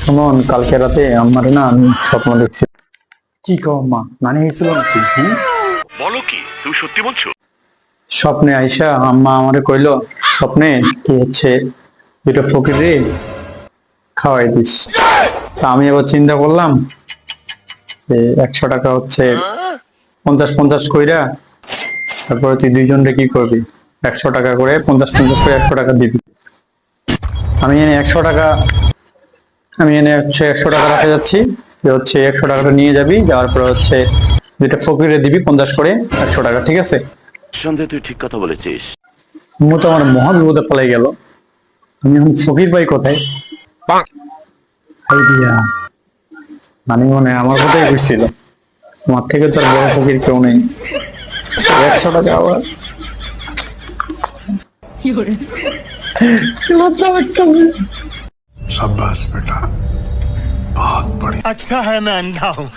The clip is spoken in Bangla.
সুমন, কালকে রাতে আমার না আমি স্বপ্ন দেখছি। কি কও মা, নানি হয়েছিল নাকি? বলো কি, তুমি সত্যি বলছো? স্বপ্নে আইসা আম্মা আমারে কইলো, স্বপ্নে কি হচ্ছে, দুটো ফকিরে খাওয়াই দিস। তা আমি এবার চিন্তা করলাম যে 100 টাকা হচ্ছে 50-50 কইরা, তারপরে তুই দুইজনরে কি করবি, 100 টাকা করে 50-50 করে 100 টাকা দিবি। আমি এনে 100 টাকা, আমি এনে হচ্ছে 100 টাকা রাখা যাচ্ছি। তুই হচ্ছে 100 টাকাটা নিয়ে যাবি, যাওয়ার পরে হচ্ছে দুইটা ফকিরে দিবি 50 করে 100 টাকা, ঠিক আছে? সন্দেহে তুই ঠিক কথা বলেছিস। মু তো আমার মহা বিপদে ফেলাই গেল। আমি এখন ফকির পাই কোথায়? আইডিয়া, নানি মনে হয় আমার কথাই বুঝছিল। আমার থেকে তো আর বড় ফকির কেউ নেই। 100 টাকা আবার লজ্জা লাগতেছে। शाबाश बेटा, बहुत बढ़िया। अच्छा है मैं अंधा हूँ